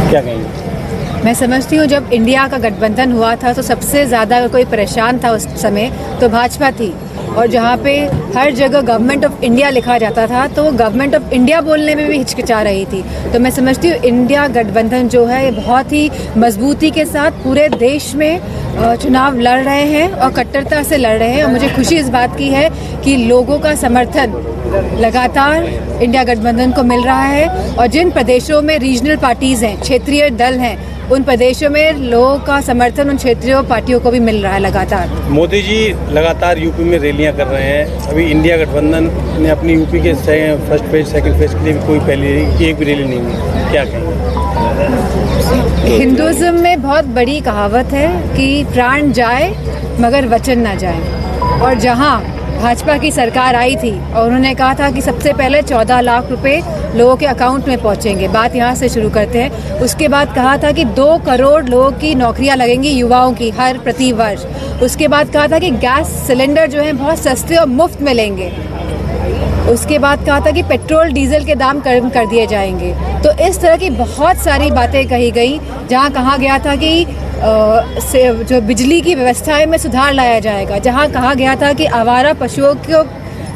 क्या कहेंगे? मैं समझती हूँ जब इंडिया का गठबंधन हुआ था तो सबसे ज़्यादा अगर कोई परेशान था उस समय तो भाजपा थी, और जहाँ पे हर जगह गवर्नमेंट ऑफ इंडिया लिखा जाता था तो वो गवर्नमेंट ऑफ इंडिया बोलने में भी हिचकिचा रही थी। तो मैं समझती हूँ इंडिया गठबंधन जो है बहुत ही मजबूती के साथ पूरे देश में चुनाव लड़ रहे हैं और कट्टरता से लड़ रहे हैं, और मुझे खुशी इस बात की है कि लोगों का समर्थन लगातार इंडिया गठबंधन को मिल रहा है। और जिन प्रदेशों में रीजनल पार्टीज़ हैं, क्षेत्रीय दल हैं, उन प्रदेशों में लोगों का समर्थन उन क्षेत्रीय पार्टियों को भी मिल रहा है लगातार। मोदी जी लगातार यूपी में रैलियां कर रहे हैं। अभी इंडिया गठबंधन ने अपनी यूपी के फर्स्ट फेज सेकंड फेज के लिए भी कोई पहले एक भी रैली नहीं हुई, क्या कहेंगे? हिंदुज़्म में बहुत बड़ी कहावत है कि प्राण जाए मगर वचन ना जाए, और जहाँ भाजपा की सरकार आई थी और उन्होंने कहा था कि सबसे पहले 14 लाख रुपए लोगों के अकाउंट में पहुंचेंगे, बात यहाँ से शुरू करते हैं। उसके बाद कहा था कि 2 करोड़ लोगों की नौकरियां लगेंगी युवाओं की हर प्रति वर्ष। उसके बाद कहा था कि गैस सिलेंडर जो है बहुत सस्ते और मुफ्त मिलेंगे। उसके बाद कहा था कि पेट्रोल डीजल के दाम कम कर दिए जाएंगे। तो इस तरह की बहुत सारी बातें कही गई, जहाँ कहा गया था कि जो बिजली की व्यवस्था में सुधार लाया जाएगा, जहाँ कहा गया था कि आवारा पशुओं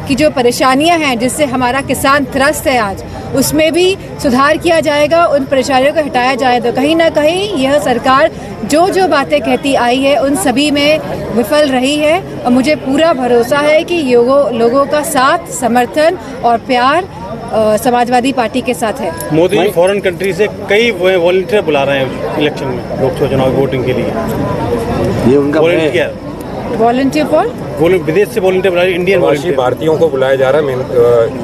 की जो परेशानियां हैं जिससे हमारा किसान त्रस्त है आज, उसमें भी सुधार किया जाएगा, उन परेशानियों को हटाया जाएगा। तो कहीं ना कहीं यह सरकार जो जो बातें कहती आई है उन सभी में विफल रही है, और मुझे पूरा भरोसा है कि लोगों का साथ, समर्थन और प्यार समाजवादी पार्टी के साथ है। मोदी जी फॉरेन कंट्री से कई वॉलंटियर बुला रहे हैं इलेक्शन में, लोकसभा चुनाव वोटिंग के लिए। ये उनका वॉलंटियर फॉर विदेश से वॉलंटियर बुला रहे, इंडियन वॉलंटियर भारतीयों को बुलाया जा रहा है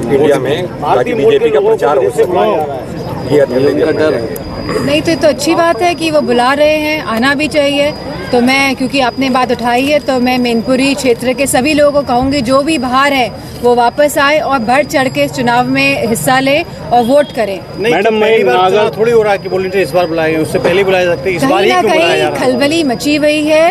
इंडिया में, ताकि बीजेपी का प्रचार हो सके। ये उनका डर है। नहीं तो ये तो अच्छी बात है कि वो बुला रहे हैं, आना भी चाहिए। तो मैं, क्योंकि आपने बात उठाई है, तो मैं मैनपुरी क्षेत्र के सभी लोगों को कहूँगी जो भी बाहर है वो वापस आए और बढ़ चढ़ के इस चुनाव में हिस्सा ले और वोट करें। मैडम, पहली बार थोड़ी हो रहा है कि वॉलंटियर इस बार बुलाए गए, उससे पहले बुलाए सकते, इस बार ही क्यों बुलाया जा रहा है? खलबली मची हुई है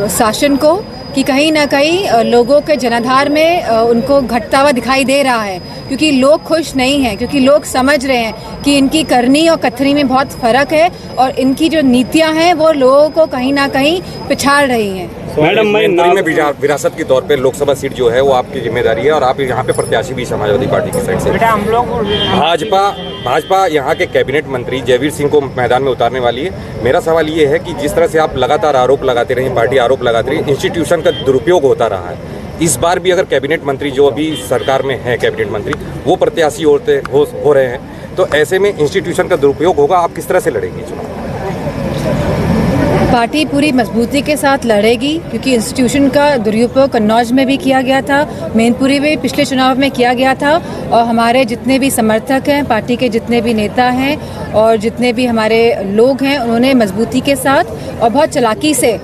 शासन को कि कहीं ना कहीं लोगों के जनाधार में उनको घटता हुआ दिखाई दे रहा है, क्योंकि लोग खुश नहीं हैं, क्योंकि लोग समझ रहे हैं कि इनकी करनी और कथनी में बहुत फ़र्क है, और इनकी जो नीतियां हैं वो लोगों को कहीं ना कहीं पिछाड़ रही हैं। मैडम, मैनपुरी में विरासत के तौर पे लोकसभा सीट जो है वो आपकी जिम्मेदारी है, और आप यहाँ पे प्रत्याशी भी समाजवादी पार्टी की साइड से। भाजपा यहाँ के कैबिनेट मंत्री जयवीर सिंह को मैदान में उतारने वाली है। मेरा सवाल ये है कि जिस तरह से आप लगातार आरोप लगाते रहे, पार्टी आरोप लगाती रही, इंस्टीट्यूशन का दुरुपयोग होता रहा है, इस बार भी अगर कैबिनेट मंत्री जो अभी सरकार में है, कैबिनेट मंत्री वो प्रत्याशी हो रहे हैं, तो ऐसे में इंस्टीट्यूशन का दुरुपयोग होगा, आप किस तरह से लड़ेंगे चुनाव? पार्टी पूरी मजबूती के साथ लड़ेगी, क्योंकि इंस्टीट्यूशन का दुरुपयोग कन्नौज में भी किया गया था, मैनपुरी में पिछले चुनाव में किया गया था, और हमारे जितने भी समर्थक हैं, पार्टी के जितने भी नेता हैं और जितने भी हमारे लोग हैं, उन्होंने मजबूती के साथ और बहुत चालाकी से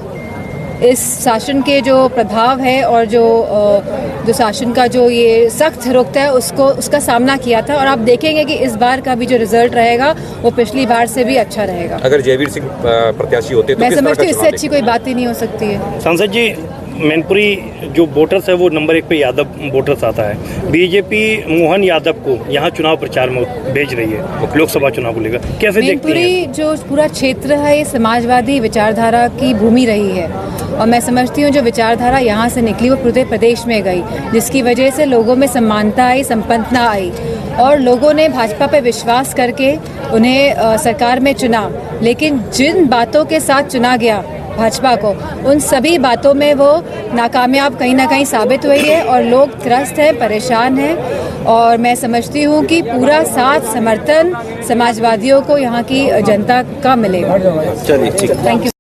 इस शासन के जो प्रभाव है और जो शासन का जो ये सख्त रुख है उसका सामना किया था। और आप देखेंगे कि इस बार का भी जो रिजल्ट रहेगा वो पिछली बार से भी अच्छा रहेगा। अगर जयवीर सिंह प्रत्याशी होते तो मैं समझती हूँ इससे अच्छी कोई बात ही नहीं हो सकती है। सांसद जी, मैनपुरी जो वोटर्स है वो नंबर 1 पे यादव वोटर्स आता है। बीजेपी मोहन यादव को यहाँ चुनाव प्रचार में भेज रही है लोकसभा चुनाव को लेकर, कैसे देखती हैं? मैनपुरी जो पूरा क्षेत्र है ये समाजवादी विचारधारा की भूमि रही है, और मैं समझती हूँ जो विचारधारा यहाँ से निकली वो पूरे प्रदेश में गई, जिसकी वजह से लोगों में समानता आई, संपन्नता आई, और लोगों ने भाजपा पर विश्वास करके उन्हें सरकार में चुना। लेकिन जिन बातों के साथ चुना गया भाजपा को, उन सभी बातों में वो नाकामयाब कहीं ना कहीं साबित हुई है, और लोग त्रस्त हैं, परेशान हैं, और मैं समझती हूँ कि पूरा साथ समर्थन समाजवादियों को यहाँ की जनता का मिलेगा। चलिए, ठीक, थैंक यू।